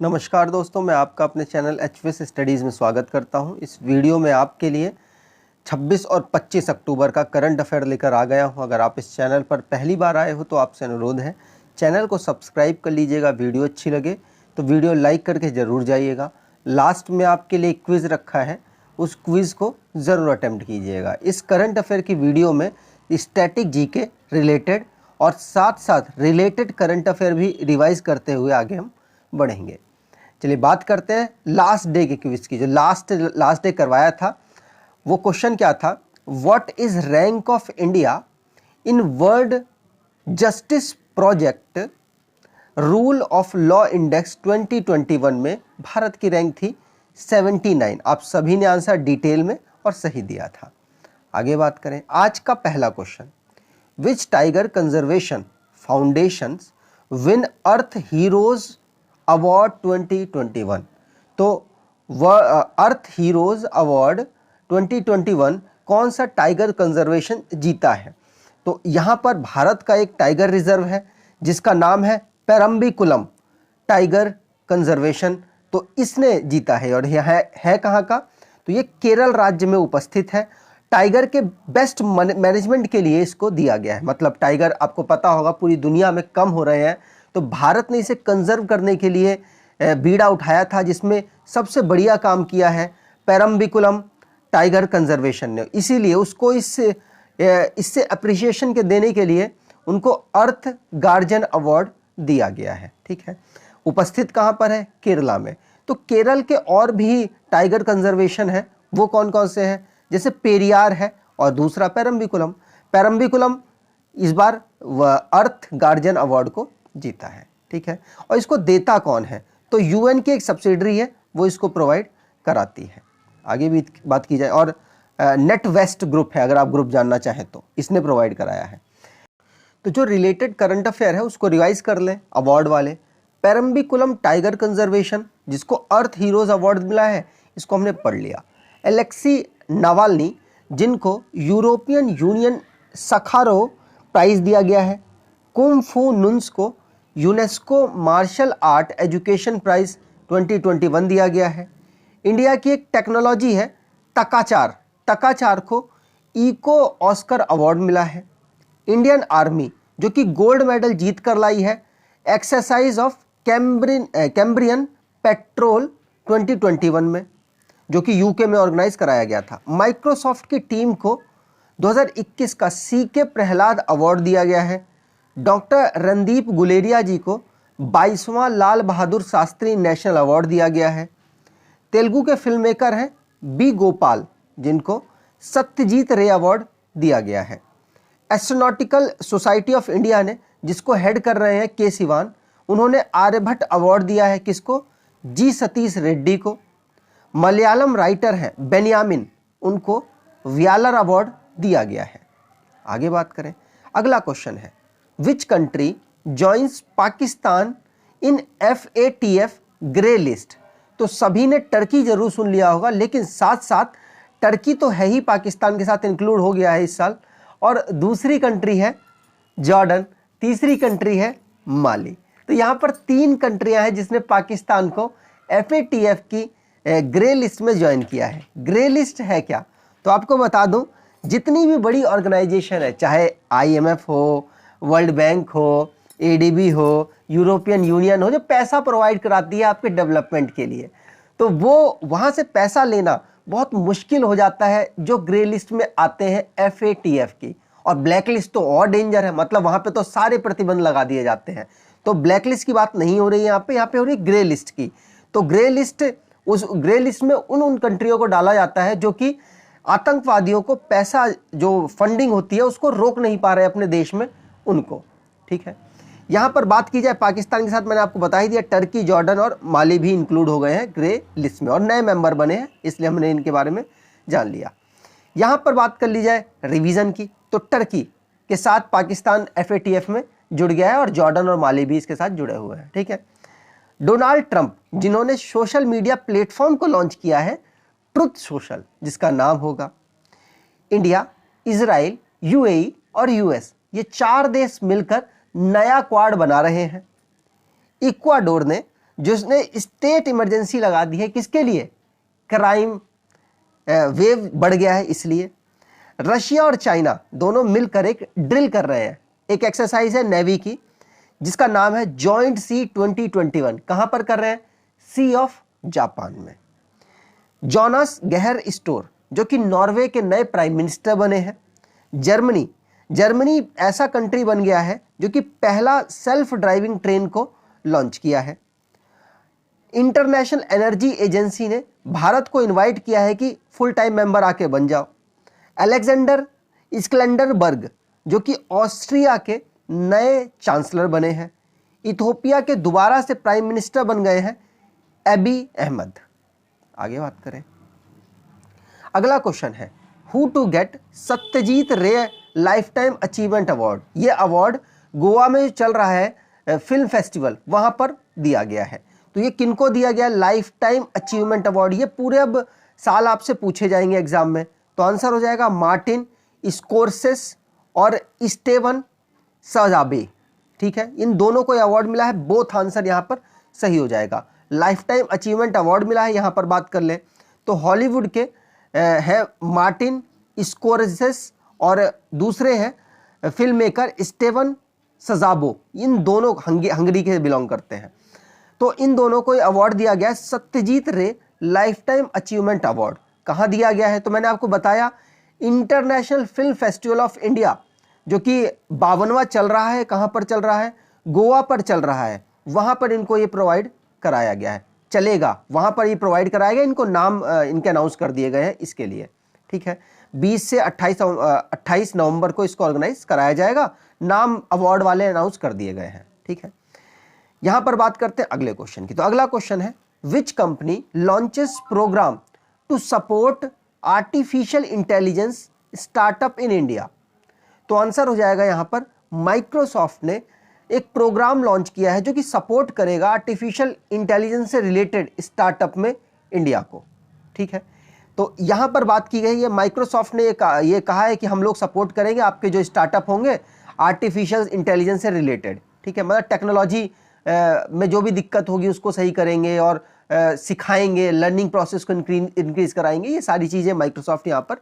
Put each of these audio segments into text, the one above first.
नमस्कार दोस्तों, मैं आपका अपने चैनल एचवीएस स्टडीज़ में स्वागत करता हूं। इस वीडियो में आपके लिए 26 और 25 अक्टूबर का करंट अफेयर लेकर आ गया हूं। अगर आप इस चैनल पर पहली बार आए हो तो आपसे अनुरोध है, चैनल को सब्सक्राइब कर लीजिएगा। वीडियो अच्छी लगे तो वीडियो लाइक करके ज़रूर जाइएगा। लास्ट में आपके लिए क्विज़ रखा है, उस क्विज़ को ज़रूर अटैम्प्ट कीजिएगा। इस करंट अफेयर की वीडियो में स्टैटिक जीके रिलेटेड और साथ साथ रिलेटेड करंट अफेयर भी रिवाइज करते हुए आगे हम बढ़ेंगे। चलिए बात करते हैं लास्ट डे के क्विज की। जो लास्ट डे करवाया था वो क्वेश्चन क्या था, what is rank of India in world justice project rule of law index 2021 में भारत की रैंक थी 79। आप सभी ने आंसर डिटेल में और सही दिया था। आगे बात करें आज का पहला क्वेश्चन, विच टाइगर कंजर्वेशन फाउंडेशंस विन अर्थ हीरोज अवार्ड 2021। तो अर्थ हीरोज अवार्ड 2021 कौन सा टाइगर कंजर्वेशन जीता है? तो यहाँ पर भारत का एक टाइगर रिजर्व है जिसका नाम है पेरम्बिकुलम टाइगर कंजर्वेशन, तो इसने जीता है। और यह है कहाँ का? तो ये केरल राज्य में उपस्थित है। टाइगर के बेस्ट मैनेजमेंट के लिए इसको दिया गया है। मतलब टाइगर आपको पता होगा पूरी दुनिया में कम हो रहे हैं, तो भारत ने इसे कंजर्व करने के लिए बीड़ा उठाया था, जिसमें सबसे बढ़िया काम किया है पेरम्बिकुलम टाइगर कंजर्वेशन ने। इसीलिए उसको इससे अप्रिसिएशन के देने के लिए उनको अर्थ गार्जियन अवार्ड दिया गया है। ठीक है, उपस्थित कहाँ पर है? केरला में। तो केरल के और भी टाइगर कंजर्वेशन है, वो कौन कौन से हैं? जैसे पेरियार है और दूसरा पेरम्बिकुलम। पेरम्बिकुलम इस बार अर्थ गार्जियन अवार्ड को जीता है। ठीक है, और इसको देता कौन है? तो यूएन की एक सब्सिडरी है, वो इसको प्रोवाइड कराती है। आगे भी बात की जाए और नेट वेस्ट ग्रुप है, अगर आप ग्रुप जानना चाहें तो इसने प्रोवाइड कराया है। तो जो रिलेटेड करंट अफेयर है उसको रिवाइज कर लें अवार्ड वाले। पेरम्बिकुलम टाइगर कंजर्वेशन जिसको अर्थ हीरोज अवार्ड मिला है, इसको हमने पढ़ लिया। एलेक्सी नावाल्नी जिनको यूरोपियन यूनियन सखारोव प्राइज दिया गया है। कुंग फू नुन्स को UNESCO martial art education prize 2021 दिया गया है। इंडिया की एक टेक्नोलॉजी है तकाचार को इको ऑस्कर अवार्ड मिला है। इंडियन आर्मी जो कि गोल्ड मेडल जीत कर लाई है एक्सरसाइज ऑफ कैम्ब्रियन पेट्रोल 2021 में, जो कि यूके में ऑर्गेनाइज कराया गया था। माइक्रोसॉफ्ट की टीम को 2021 का सीके प्रहलाद अवार्ड दिया गया है। डॉक्टर रणदीप गुलेरिया जी को 22वां लाल बहादुर शास्त्री नेशनल अवार्ड दिया गया है। तेलुगु के फिल्म मेकर हैं बी गोपाल जिनको सत्यजीत रे अवार्ड दिया गया है। एस्ट्रोनॉटिकल सोसाइटी ऑफ इंडिया ने जिसको हेड कर रहे हैं के सिवान, उन्होंने आर्यभट्ट अवार्ड दिया है किसको? जी सतीश रेड्डी को। मलयालम राइटर हैं बेनियामिन, उनको व्यालर अवार्ड दिया गया है। आगे बात करें, अगला क्वेश्चन है which country joins Pakistan in FATF grey list. तो सभी ने टर्की जरूर सुन लिया होगा, लेकिन साथ साथ टर्की तो है ही पाकिस्तान के साथ इंक्लूड हो गया है इस साल, और दूसरी कंट्री है जॉर्डन, तीसरी कंट्री है माली। तो यहाँ पर 3 कंट्रियां हैं जिसने पाकिस्तान को FATF की ग्रे लिस्ट में ज्वाइन किया है। ग्रे लिस्ट है क्या? तो आपको बता दूं, जितनी भी बड़ी ऑर्गेनाइजेशन है, चाहे IMF हो, वर्ल्ड बैंक हो, ADB हो, यूरोपियन यूनियन हो, जो पैसा प्रोवाइड कराती है आपके डेवलपमेंट के लिए, तो वो वहाँ से पैसा लेना बहुत मुश्किल हो जाता है जो ग्रे लिस्ट में आते हैं FATF की। और ब्लैक लिस्ट तो और डेंजर है, मतलब वहाँ पे तो सारे प्रतिबंध लगा दिए जाते हैं। तो ब्लैक लिस्ट की बात नहीं हो रही है यहाँ पे हो रही है ग्रे लिस्ट की। तो ग्रे लिस्ट, उस ग्रे लिस्ट में उन कंट्रियों को डाला जाता है जो कि आतंकवादियों को पैसा, जो फंडिंग होती है उसको रोक नहीं पा रहे अपने देश में उनको। ठीक है, यहाँ पर बात की जाए पाकिस्तान के साथ मैंने आपको बता ही दिया, टर्की, जॉर्डन और माली भी इंक्लूड हो गए हैं ग्रे लिस्ट में और नए मेंबर बने हैं, इसलिए हमने इनके बारे में जान लिया। यहाँ पर बात कर ली जाए रिवीजन की, तो टर्की के साथ पाकिस्तान FATF में जुड़ गया है और जॉर्डन और माली भी इसके साथ जुड़े हुए हैं। ठीक है, डोनाल्ड ट्रंप जिन्होंने सोशल मीडिया प्लेटफॉर्म को लॉन्च किया है ट्रुथ सोशल, जिसका नाम होगा इंडिया, इजराइल, UAE और US, ये 4 देश मिलकर नया क्वाड बना रहे हैं। इक्वाडोर ने जिसने स्टेट इमरजेंसी लगा दी है, किसके लिए? क्राइम वेव बढ़ गया है इसलिए। रशिया और चाइना दोनों मिलकर एक ड्रिल कर रहे हैं, एक एक्सरसाइज है नेवी की जिसका नाम है जॉइंट सी 2021। कहां पर कर रहे हैं? सी ऑफ जापान में। जोनास गेहर स्टोर जो कि नॉर्वे के नए प्राइम मिनिस्टर बने हैं। जर्मनी ऐसा कंट्री बन गया है जो कि पहला सेल्फ ड्राइविंग ट्रेन को लॉन्च किया है। इंटरनेशनल एनर्जी एजेंसी ने भारत को इनवाइट किया है कि फुल टाइम मेंबर आके बन जाओ। अलेक्जेंडर स्कैंडरबर्ग जो कि ऑस्ट्रिया के नए चांसलर बने हैं। इथियोपिया के दोबारा से प्राइम मिनिस्टर बन गए हैं एबी अहमद। आगे बात करें, अगला क्वेश्चन है हु टू गेट सत्यजीत रे लाइफ टाइम अचीवमेंट अवार्ड। ये अवार्ड गोवा में चल रहा है फिल्म फेस्टिवल, वहां पर दिया गया है। तो ये किनको दिया गया? Life time achievement award. ये पूरे अब साल आपसे पूछे जाएंगे एग्जाम में, तो आंसर हो जाएगा मार्टिन स्कोर्सेस और स्टेवन सजाबे। ठीक है, इन दोनों को अवार्ड मिला है, बोथ आंसर यहां पर सही हो जाएगा। लाइफ टाइम अचीवमेंट अवार्ड मिला है, यहां पर बात कर ले तो हॉलीवुड के है मार्टिन स्कोर्सेस और दूसरे हैं फिल्म मेकर स्टेवन सजाबो। इन दोनों हंगरी के बिलोंग करते हैं। तो इन दोनों को अवार्ड दिया गया सत्यजीत रे लाइफ टाइम अचीवमेंट अवार्ड। कहां दिया गया है? तो मैंने आपको बताया international film festival of India जो कि 52वां चल रहा है। कहां पर चल रहा है? गोवा पर चल रहा है। वहां पर इनको ये प्रोवाइड कराया गया है, चलेगा वहां पर ये प्रोवाइड कराया गया। इनको नाम इनके अनाउंस कर दिए गए हैं इसके लिए। ठीक है, 20 से 28 नवंबर को इसको ऑर्गेनाइज कराया जाएगा। नाम अवार्ड वाले अनाउंस कर दिए गए हैं। ठीक है, यहां पर बात करते हैं अगले क्वेश्चन की। तो अगला क्वेश्चन है which company launches program to support artificial intelligence startup in India. तो आंसर हो जाएगा यहां पर माइक्रोसॉफ्ट ने एक प्रोग्राम लॉन्च किया है जो कि सपोर्ट करेगा आर्टिफिशियल इंटेलिजेंस से रिलेटेड स्टार्टअप में इंडिया को। ठीक है, तो यहां पर बात की गई है, माइक्रोसॉफ्ट ने ये कहा है कि हम लोग सपोर्ट करेंगे आपके जो स्टार्टअप होंगे आर्टिफिशियल इंटेलिजेंस से रिलेटेड। ठीक है, मतलब टेक्नोलॉजी में जो भी दिक्कत होगी उसको सही करेंगे और सिखाएंगे, लर्निंग प्रोसेस को इंक्रीज कराएंगे। ये सारी चीज़ें माइक्रोसॉफ्ट यहाँ पर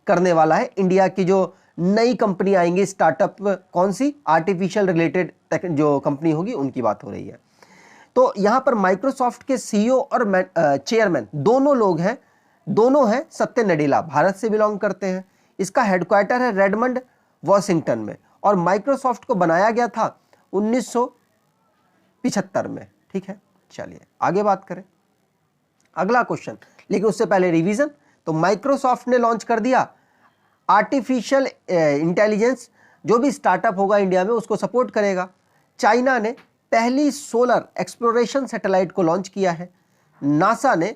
करने वाला है। इंडिया की जो नई कंपनी आएंगी स्टार्टअप, कौन सी? आर्टिफिशियल रिलेटेड जो कंपनी होगी उनकी बात हो रही है। तो यहाँ पर माइक्रोसॉफ्ट के सीईओ और चेयरमैन दोनों लोग हैं, दोनों हैं सत्य नडेला, भारत से बिलोंग करते हैं। इसका हेडक्वार्टर है रेडमंड वॉशिंगटन में और माइक्रोसॉफ्ट को बनाया गया था 1975 में। ठीक है, चलिए आगे बात करें अगला क्वेश्चन, लेकिन उससे पहले रिवीजन। तो माइक्रोसॉफ्ट ने लॉन्च कर दिया आर्टिफिशियल इंटेलिजेंस, जो भी स्टार्टअप होगा इंडिया में उसको सपोर्ट करेगा। चाइना ने पहली सोलर एक्सप्लोरेशन सैटेलाइट को लॉन्च किया है। नासा ने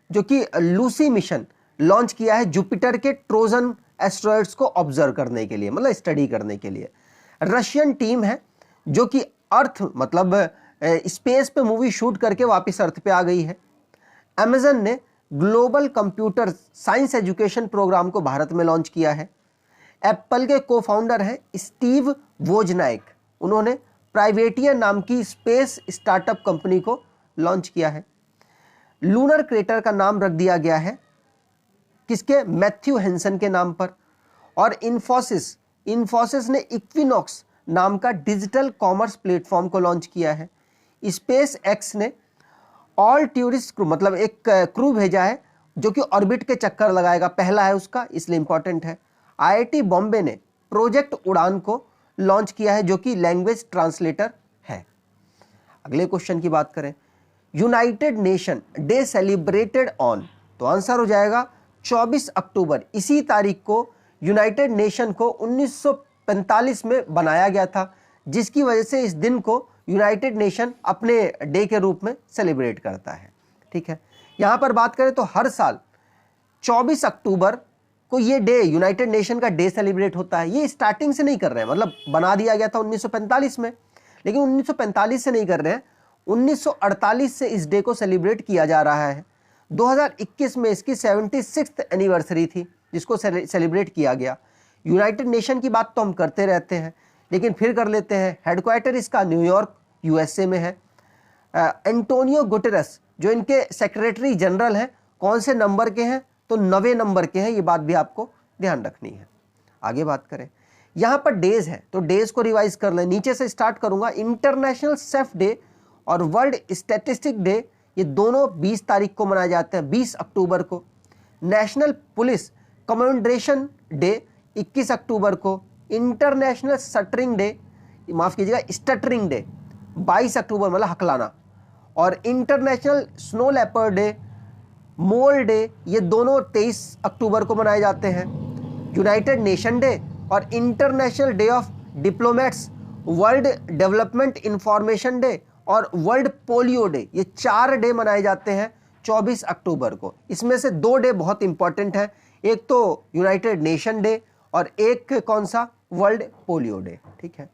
जो कि लूसी मिशन लॉन्च किया है जुपिटर के ट्रोजन एस्ट्रॉयड्स को ऑब्जर्व करने के लिए, मतलब स्टडी करने के लिए। रशियन टीम है जो कि अर्थ मतलब स्पेस पे मूवी शूट करके वापस अर्थ पे आ गई है। अमेजन ने global computer science education program को भारत में लॉन्च किया है। एप्पल के को फाउंडर हैं स्टीव वोजनाइक, उन्होंने प्राइवेटिया नाम की स्पेस स्टार्टअप कंपनी को लॉन्च किया है। लूनर क्रेटर का नाम रख दिया गया है किसके? मैथ्यू हेंसन के नाम पर। और इन्फोसिस ने इक्विनॉक्स नाम का डिजिटल कॉमर्स प्लेटफॉर्म को लॉन्च किया है। स्पेस एक्स ने ऑल टूरिस्ट क्रू मतलब एक क्रू भेजा है जो कि ऑर्बिट के चक्कर लगाएगा, पहला है उसका, इसलिए इंपॉर्टेंट है। आईआईटी बॉम्बे ने प्रोजेक्ट उड़ान को लॉन्च किया है जो कि लैंग्वेज ट्रांसलेटर है। अगले क्वेश्चन की बात करें, United nation day celebrated on. तो आंसर हो जाएगा 24 अक्टूबर। इसी तारीख को यूनाइटेड नेशन को 1945 में बनाया गया था, जिसकी वजह से इस दिन को यूनाइटेड नेशन अपने डे के रूप में सेलिब्रेट करता है। ठीक है, यहां पर बात करें तो हर साल 24 अक्टूबर को ये डे यूनाइटेड नेशन का डे सेलिब्रेट होता है। ये स्टार्टिंग से नहीं कर रहे हैं, मतलब बना दिया गया था 1945 में, लेकिन 1945 से नहीं कर रहे हैं, 1948 से इस डे को सेलिब्रेट किया जा रहा है। 2021 में इसकी 76th एनिवर्सरी थी जिसको सेलिब्रेट किया गया। यूनाइटेड नेशन की बात तो हम करते रहते हैं, लेकिन फिर कर लेते हैं। हेडक्वार्टर इसका न्यूयॉर्क यूएसए में है। एंटोनियो गुटेरस जो इनके सेक्रेटरी जनरल हैं, कौन से नंबर के हैं? तो 9वें नंबर के हैं। ये बात भी आपको ध्यान रखनी है। आगे बात करें, यहाँ पर डेज है तो डेज को रिवाइज कर लें। नीचे से स्टार्ट करूंगा। इंटरनेशनल सेफ डे और वर्ल्ड स्टैटिस्टिक डे, ये दोनों 20 तारीख को मनाए जाते हैं, 20 अक्टूबर को। नेशनल पुलिस कमेमोरेशन डे 21 अक्टूबर को। इंटरनेशनल स्टटरिंग डे, माफ कीजिएगा स्टटरिंग डे 22 अक्टूबर, मतलब हकलाना। और इंटरनेशनल स्नो लेपर्ड डे, मोल डे, ये दोनों 23 अक्टूबर को मनाए जाते हैं। यूनाइटेड नेशन डे और international day of diplomats, world development information day और वर्ल्ड पोलियो डे, ये 4 डे मनाए जाते हैं 24 अक्टूबर को। इसमें से 2 डे बहुत इंपॉर्टेंट है, एक तो यूनाइटेड नेशन डे और एक कौन सा? World polio day. ठीक है,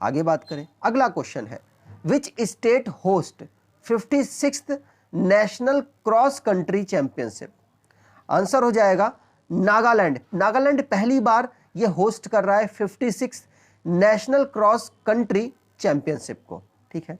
आगे बात करें। अगला क्वेश्चन है, which state host 56th national cross country championship? Answer हो जाएगा नागालैंड। नागालैंड पहली बार ये होस्ट कर रहा है 56 नेशनल क्रॉस कंट्री चैंपियनशिप को। ठीक है,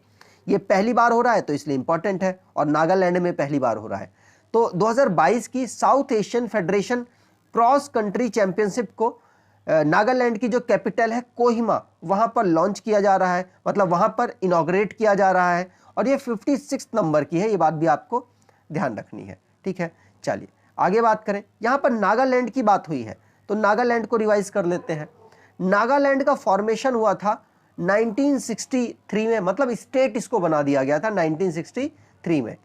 ये पहली बार हो रहा है तो इसलिए इंपॉर्टेंट है, और नागालैंड में पहली बार हो रहा है। तो 2022 की south Asian federation cross country championship को नागालैंड की जो कैपिटल है कोहिमा, वहां पर लॉन्च किया जा रहा है, मतलब वहां पर इनॉग्रेट किया जा रहा है, और ये 56 नंबर की है। ये बात भी आपको ध्यान रखनी है। ठीक है, चलिए आगे बात करें। यहां पर नागालैंड की बात हुई है तो नागालैंड को रिवाइज कर लेते हैं। नागालैंड का फॉर्मेशन हुआ था 1963 में, मतलब स्टेट इसको बना दिया गया था 1963 में।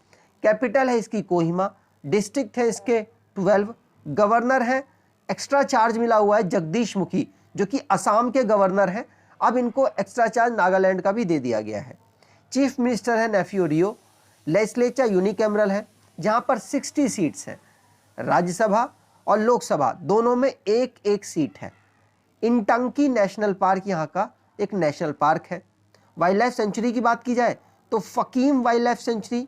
कैपिटल है इसकी कोहिमा, डिस्ट्रिक्ट है इसके 12, गवर्नर है, एक्स्ट्रा चार्ज मिला हुआ है जगदीश मुखी जो कि असम के गवर्नर हैं, अब इनको एक्स्ट्रा चार्ज नागालैंड का भी दे दिया गया है। चीफ मिनिस्टर है नेफ्यू रियो, लेजिस्लेचर यूनिकैमरल है जहां पर 60 सीट्स हैं, राज्यसभा और लोकसभा दोनों में एक एक सीट है। इंटंकी नेशनल पार्क यहाँ का एक नेशनल पार्क है। वाइल्ड लाइफ सेंचुरी की बात की जाए तो Fakim wildlife sanctuary,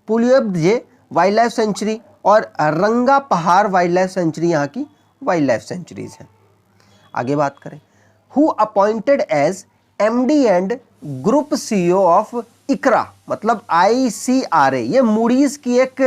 Puliebadze wildlife sanctuary और रंगा पहाड़ वाइल्ड लाइफ सेंचुरी यहाँ की वाइल्ड लाइफ सेंचुरीज हैं। आगे बात करें, who appointed as MD and group CEO of ICRA, मतलब ICRA, ये मूडीज की एक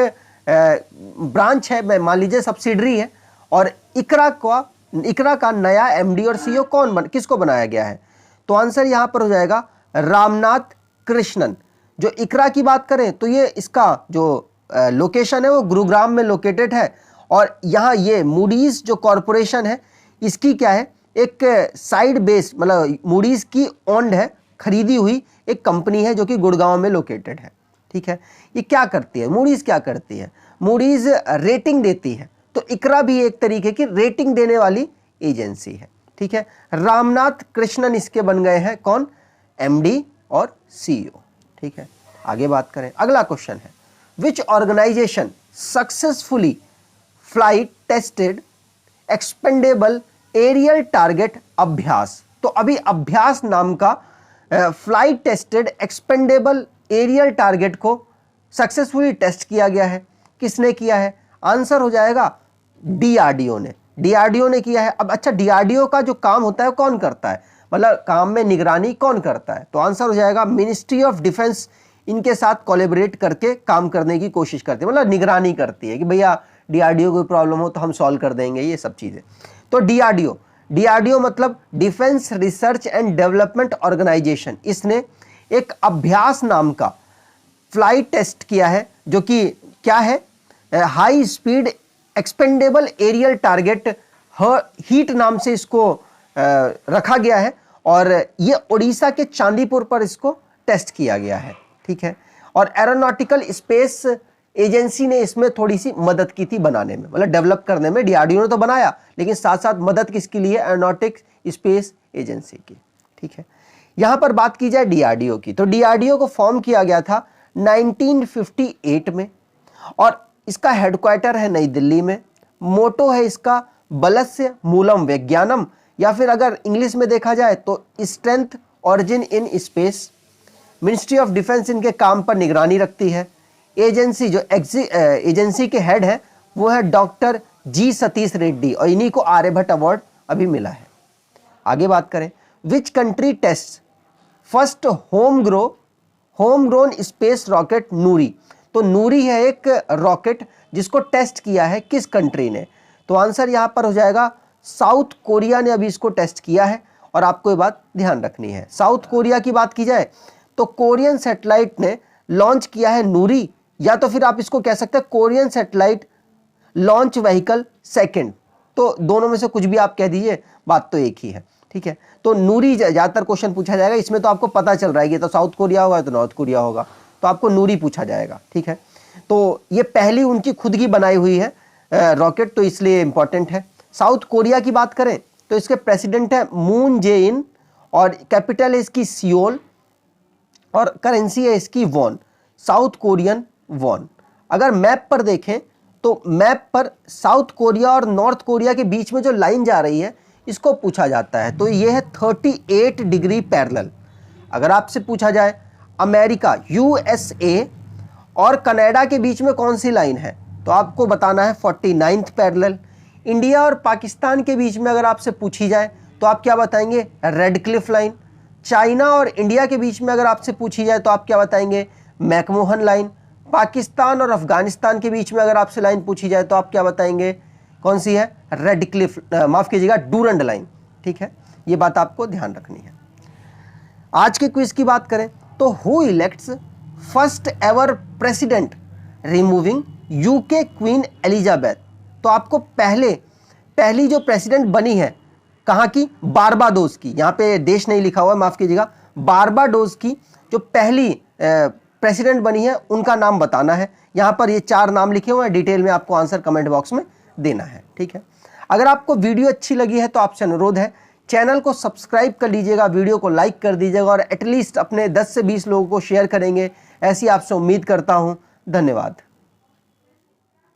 ब्रांच है, मान लीजिए सब्सिडरी है, और इकरा का नया MD और CEO किसको बनाया गया है? तो आंसर यहां पर हो जाएगा रामनाथ कृष्णन। जो इकरा की बात करें तो ये इसका जो लोकेशन है वो गुरुग्राम में लोकेटेड है, और यहाँ ये मूडीज जो कॉरपोरेशन है इसकी क्या है, एक साइड बेस्ड, मतलब मूडीज की ओन्ड है, खरीदी हुई एक कंपनी है जो कि गुड़गांव में लोकेटेड है। ठीक है, ये क्या करती है? मूडीज क्या करती है? मूडीज रेटिंग देती है, तो इकरा भी एक तरीके की रेटिंग देने वाली एजेंसी है। ठीक है, रामनाथ कृष्णन इसके बन गए हैं कौन? MD और CEO। ठीक है, आगे बात करें। अगला क्वेश्चन है, which organisation successfully flight tested expendable aerial target Abhyas? तो अभी अभ्यास नाम का flight tested expendable aerial target को सक्सेसफुली टेस्ट किया गया है। किसने किया है? आंसर हो जाएगा DRDO ने। DRDO ने किया है। अब अच्छा, DRDO का जो काम होता है कौन करता है, मतलब काम में निगरानी कौन करता है? तो आंसर हो जाएगा मिनिस्ट्री ऑफ डिफेंस इनके साथ कोलैबोरेट करके काम करने की कोशिश करती है, मतलब निगरानी करती है कि भैया DRDO कोई प्रॉब्लम हो तो हम सॉल्व कर देंगे, ये सब चीज़ें। तो DRDO मतलब defence research and development organisation, इसने एक अभ्यास नाम का फ्लाइट टेस्ट किया है जो कि क्या है, high speed expendable aerial target heat नाम से इसको रखा गया है, और ये उड़ीसा के चांदीपुर पर इसको टेस्ट किया गया है। ठीक है, और एरोनॉटिकल स्पेस एजेंसी ने इसमें थोड़ी सी मदद की थी बनाने में, मतलब डेवलप करने में। DRDO ने तो बनाया, लेकिन साथ साथ मदद किसकी लिए? एरोनॉटिक स्पेस एजेंसी की। ठीक है, यहां पर बात की जाए DRDO की, तो DRDO को फॉर्म किया गया था 1958 में, और इसका हेडक्वार्टर है नई दिल्ली में। मोटो है इसका बलस्य मूलम विज्ञानम, या फिर अगर इंग्लिश में देखा जाए तो strength origin in space. Ministry of defence इनके काम पर निगरानी रखती है। एजेंसी जो एजेंसी के हेड है वो है डॉक्टर G सतीश रेड्डी, और इन्हीं को आर्यभट्ट अवार्ड अभी मिला है। आगे बात करें, which country test first home grown space rocket Nuri. तो नूरी है एक रॉकेट जिसको टेस्ट किया है किस कंट्री ने? तो आंसर यहां पर हो जाएगा साउथ कोरिया ने अभी इसको टेस्ट किया है। और आपको ये बात ध्यान रखनी है, साउथ कोरिया की बात की जाए तो कोरियन सैटेलाइट ने लॉन्च किया है नूरी, या तो फिर आप इसको कह सकते हैं Korean satellite launch vehicle second. तो दोनों में से कुछ भी आप कह दीजिए, बात तो एक ही है, ठीक है। तो नूरी ज्यादातर क्वेश्चन पूछा जाएगा, इसमें तो आपको पता चल रहा है कि तो साउथ कोरिया होगा तो नॉर्थ कोरिया होगा, तो आपको नूरी पूछा जाएगा, ठीक है। तो ये पहली उनकी खुद की बनाई हुई है रॉकेट, तो इसलिए इंपॉर्टेंट है। साउथ कोरिया की बात करें तो इसके प्रेसिडेंट है मून जे इन, और कैपिटल है इसकी सियोल, और करेंसी है इसकी वॉन, साउथ कोरियन वॉन। अगर मैप पर देखें तो मैप पर साउथ कोरिया और नॉर्थ कोरिया के बीच में जो लाइन जा रही है इसको पूछा जाता है। तो ये है 38 डिग्री पैरेलल। अगर आपसे पूछा जाए अमेरिका यूएसए और कनाडा के बीच में कौन सी लाइन है, तो आपको बताना है 49th पैरेलल। इंडिया और पाकिस्तान के बीच में अगर आपसे पूछी जाए तो आप क्या बताएंगे? Red Cliff line. चाइना और इंडिया के बीच में अगर आपसे पूछी जाए तो आप क्या बताएंगे? McMahon line. पाकिस्तान और अफगानिस्तान के बीच में अगर आपसे लाइन पूछी जाए तो आप क्या बताएंगे? कौन सी है? रेड क्लिफ, माफ कीजिएगा, डूरंड लाइन, ठीक है। ये बात आपको ध्यान रखनी है। आज के क्विज की बात करें तो who elects first ever president removing UK queen Elizabeth? तो आपको पहली जो प्रेसिडेंट बनी है कहाँ की? बारबाडोस की। यहाँ पे देश नहीं लिखा हुआ है, माफ कीजिएगा। बारबाडोस की जो पहली प्रेसिडेंट बनी है उनका नाम बताना है। यहाँ पर ये 4 नाम लिखे हुए हैं, डिटेल में आपको आंसर कमेंट बॉक्स में देना है, ठीक है। अगर आपको वीडियो अच्छी लगी है तो आपसे अनुरोध है चैनल को सब्सक्राइब कर लीजिएगा, वीडियो को लाइक कर दीजिएगा, और एटलीस्ट अपने 10 से 20 लोगों को शेयर करेंगे, ऐसी आपसे उम्मीद करता हूँ। धन्यवाद।